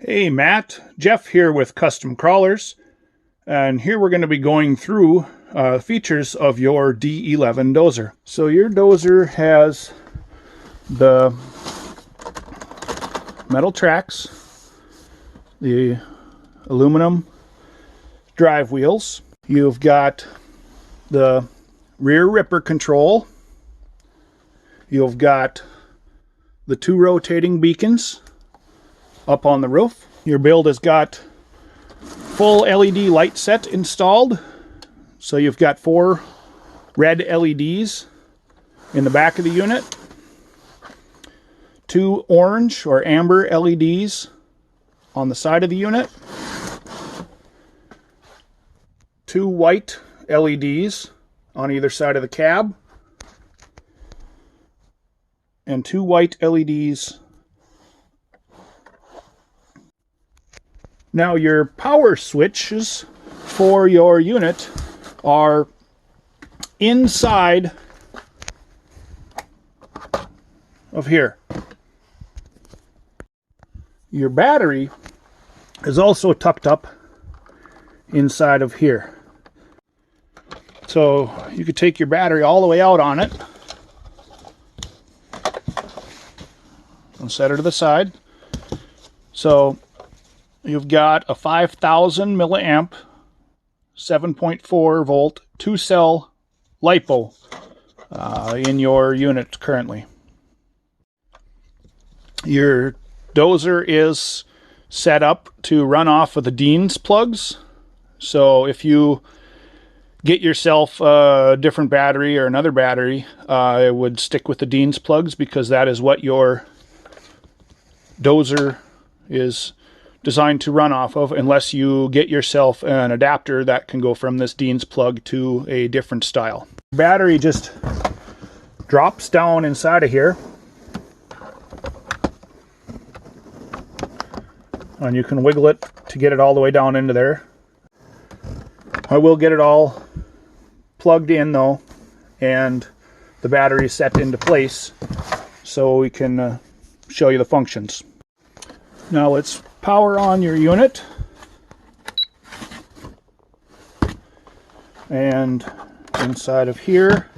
Hey Matt, Jeff here with Custom Crawlerz, and here we're going to be going through features of your D11 dozer. So your dozer has the metal tracks, the aluminum drive wheels, you've got the rear ripper control, you've got the two rotating beacons up on the roof. Your build has got full LED light set installed. So you've got 4 red LEDs in the back of the unit, 2 orange or amber LEDs on the side of the unit, 2 white LEDs on either side of the cab, and 2 white LEDs. Now your power switches for your unit are inside of here. Your battery is also tucked up inside of here. So you could take your battery all the way out on it and set it to the side. So you've got a 5,000 milliamp, 7.4 volt, 2-cell LiPo in your unit currently. Your dozer is set up to run off of the Dean's plugs. So if you get yourself a different battery or another battery, I would stick with the Dean's plugs because that is what your dozer is designed to run off of, unless you get yourself an adapter that can go from this Dean's plug to a different style. Battery just drops down inside of here, and you can wiggle it to get it all the way down into there. I will get it all plugged in though, and the battery set into place so we can show you the functions. Now let's power on your unit, and inside of here,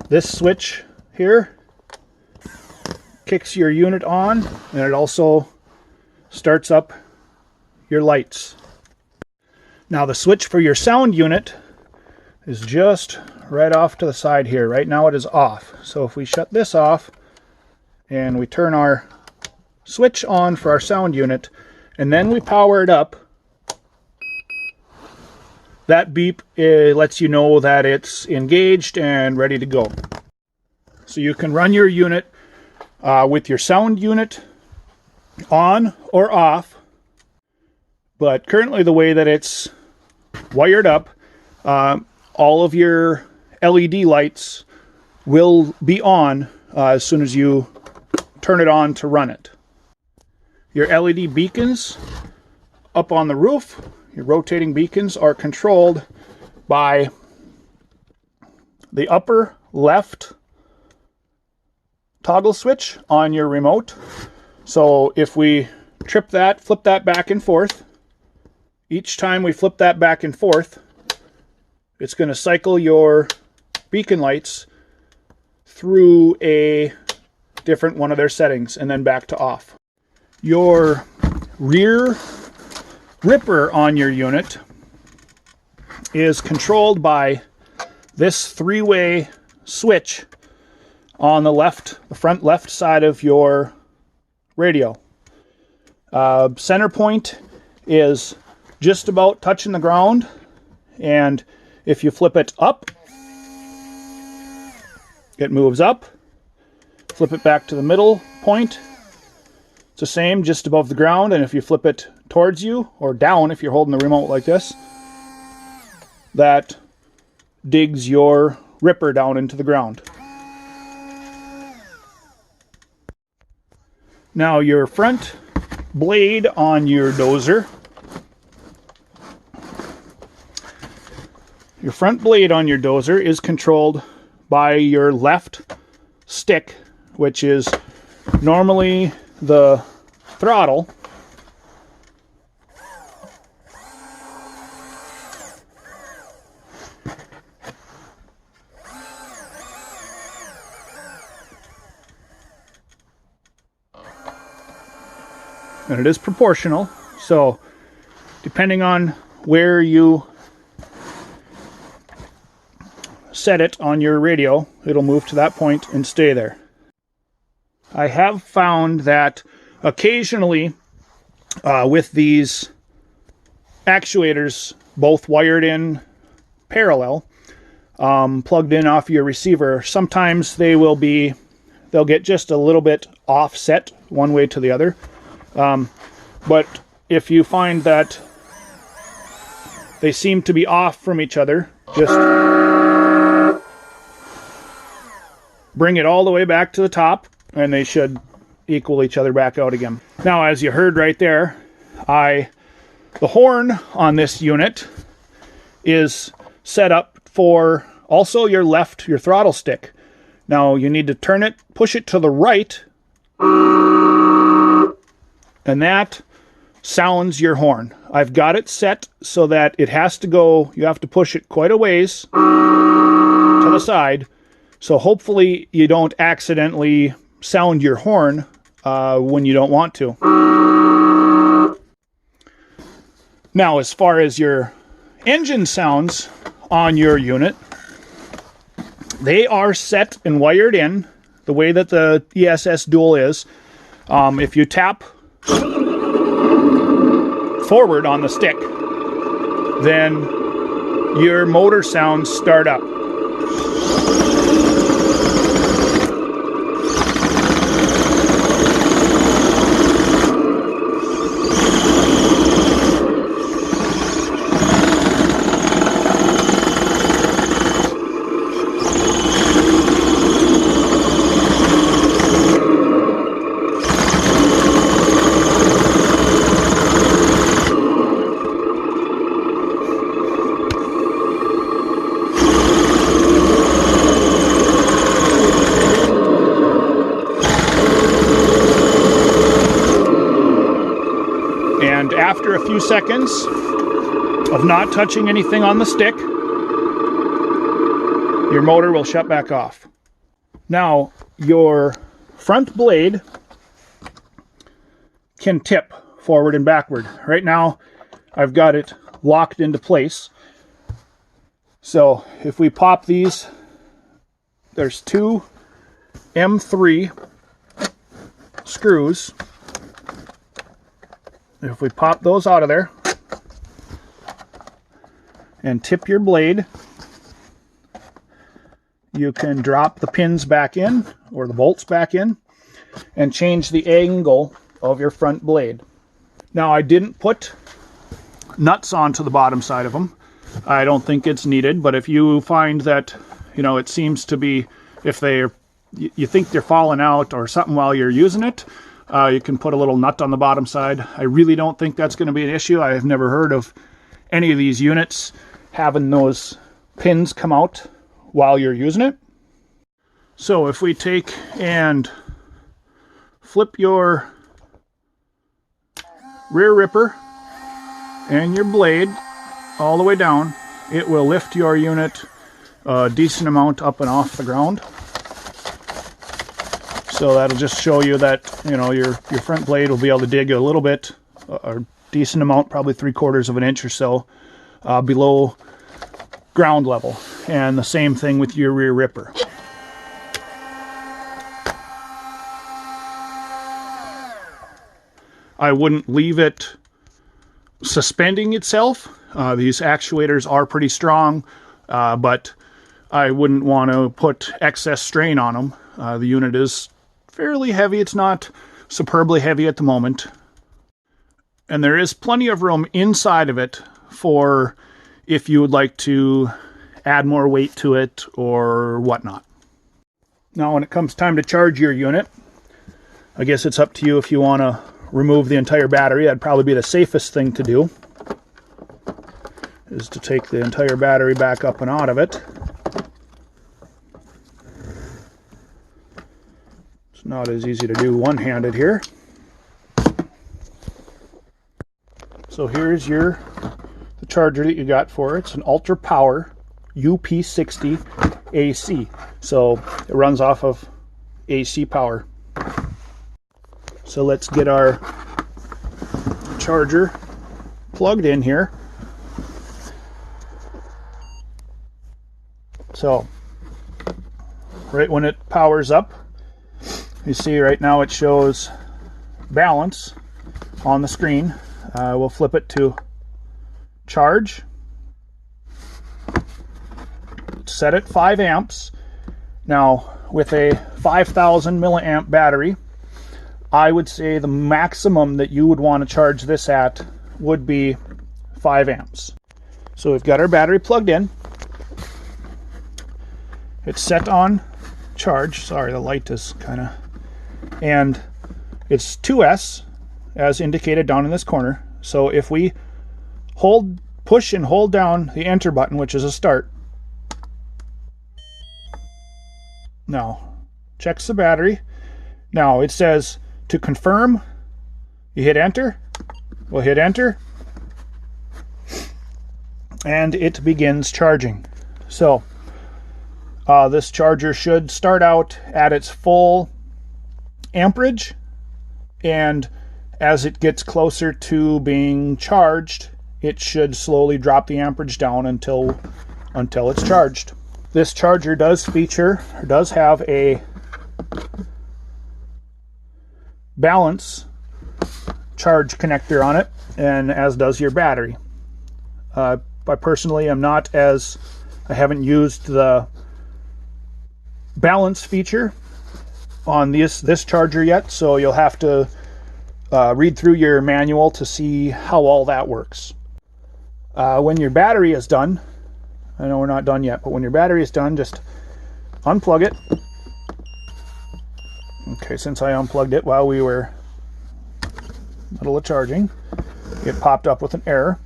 this switch here kicks your unit on, and it also starts up your lights. Now the switch for your sound unit is just right off to the side here. Right now it is off. So if we shut this off and we turn our switch on for our sound unit, and then we power it up, that beep lets you know that it's engaged and ready to go. So you can run your unit with your sound unit on or off, but currently the way that it's wired up, all of your LED lights will be on as soon as you turn it on to run it. Your LED beacons up on the roof, your rotating beacons, are controlled by the upper left toggle switch on your remote. So if we flip that back and forth, each time we flip that back and forth, it's going to cycle your beacon lights through a different one of their settings and then back to off. Your rear ripper on your unit is controlled by this 3-way switch on the front left side of your radio. Center point is just about touching the ground, and if you flip it up, it moves up. Flip it back to the middle point, it's the same, just above the ground. And if you flip it towards you, or down if you're holding the remote like this, that digs your ripper down into the ground. Now your front blade on your dozer, is controlled by your left stick, which is normally the throttle, and it is proportional, so depending on where you set it on your radio, it'll move to that point and stay there. I have found that occasionally with these actuators both wired in parallel, plugged in off your receiver, sometimes they'll get just a little bit offset one way to the other. But if you find that they seem to be off from each other, just bring it all the way back to the top and they should equal each other back out again. Now, as you heard right there, the horn on this unit is set up for also your throttle stick. Now you need to turn it, push it to the right, and that sounds your horn. I've got it set so that it has to go, you have to push it quite a ways to the side. So hopefully you don't accidentally sound your horn when you don't want to. Now, as far as your engine sounds on your unit, they are set and wired in the way that the ESS dual is. If you tap forward on the stick, then your motor sounds start up. And after a few seconds of not touching anything on the stick, your motor will shut back off. Now, your front blade can tip forward and backward. Right now, I've got it locked into place. So if we pop these, there's two M3 screws. If we pop those out of there and tip your blade, you can drop the pins back in or the bolts back in and change the angle of your front blade. Now, I didn't put nuts onto the bottom side of them. I don't think it's needed, but if you find that, it seems to be, if you think they're falling out or something while you're using it, you can put a little nut on the bottom side. I really don't think that's going to be an issue. I have never heard of any of these units having those pins come out while you're using it. So if we take and flip your rear ripper and your blade all the way down, it will lift your unit a decent amount up and off the ground. So that'll just show you that, your front blade will be able to dig a little bit, a decent amount, probably 3/4 of an inch or so, below ground level. And the same thing with your rear ripper. I wouldn't leave it suspending itself. These actuators are pretty strong, but I wouldn't want to put excess strain on them. The unit is fairly heavy. It's not superbly heavy at the moment. And there is plenty of room inside of it for if you would like to add more weight to it or whatnot. Now, when it comes time to charge your unit, I guess it's up to you if you want to remove the entire battery. That'd probably be the safest thing to do, is to take the entire battery back up and out of it. Not as easy to do one-handed here. So here's the charger that you got for it. It's an Ultra Power UP60 AC. So it runs off of AC power. So let's get our charger plugged in here. So right when it powers up, you see right now it shows balance on the screen. We'll flip it to charge. Set it 5 amps. Now with a 5,000 milliamp battery, I would say the maximum that you would want to charge this at would be 5 amps. So we've got our battery plugged in. It's set on charge. Sorry, the light is kind of... And it's 2S, as indicated down in this corner. So if we push and hold down the enter button, which is a start. Now, checks the battery. Now it says to confirm, you hit enter. We'll hit enter. And it begins charging. So this charger should start out at its full amperage, and as it gets closer to being charged, it should slowly drop the amperage down until it's charged. This charger does have a balance charge connector on it, and as does your battery. I personally am not as... I haven't used the balance feature on this charger yet, so you'll have to read through your manual to see how all that works. When your battery is done, I know we're not done yet, but when your battery is done, just unplug it. Okay, since I unplugged it while we were in the middle of charging, it popped up with an error.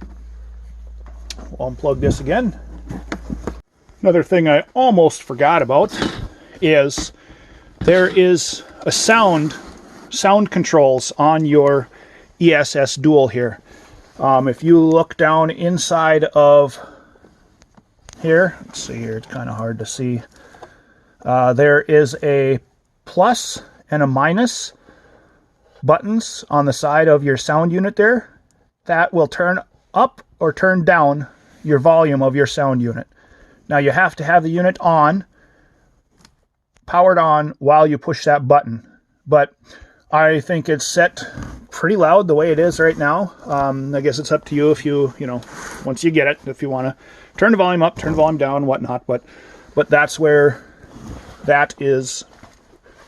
We'll unplug this again. Another thing I almost forgot about is there is a sound controls on your ESS Dual here. If you look down inside of here, let's see here, it's kind of hard to see. There is a plus and a minus buttons on the side of your sound unit there. That will turn up or turn down your volume of your sound unit. Now you have to have the unit on, powered on, while you push that button. But I think it's set pretty loud the way it is right now. I guess it's up to you if you once you get it, if you want to turn the volume up, turn the volume down, whatnot. But that's where that is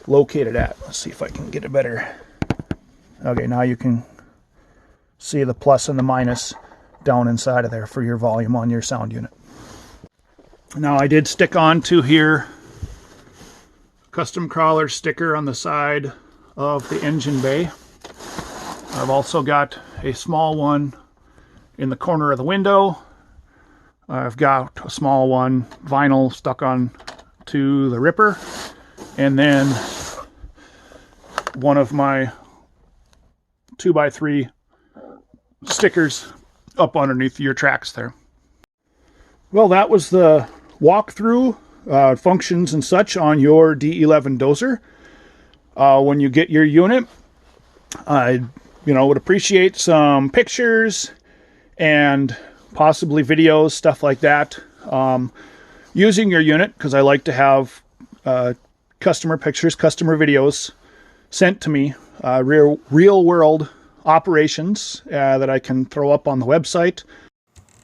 located at. Let's see if I can get it better. Okay, now you can see the plus and the minus down inside of there for your volume on your sound unit. Now I did stick on to here custom Crawlerz sticker on the side of the engine bay. I've also got a small one in the corner of the window. I've got a small one vinyl stuck on to the ripper, and then one of my 2x3 stickers up underneath your tracks there. Well, that was the walkthrough, functions and such on your D11 dozer. When you get your unit, I would appreciate some pictures and possibly videos, stuff like that, using your unit, because I like to have customer pictures, customer videos sent to me, real world operations that I can throw up on the website.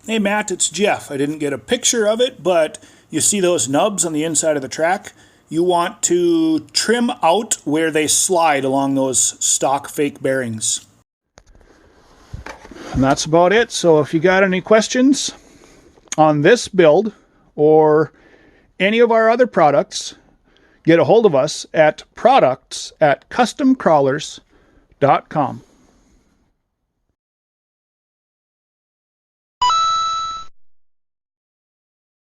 Hey Matt, it's Jeff. I didn't get a picture of it, but you see those nubs on the inside of the track? You want to trim out where they slide along those stock fake bearings. And that's about it. So if you got any questions on this build or any of our other products, get a hold of us at products@customcrawlerz.com.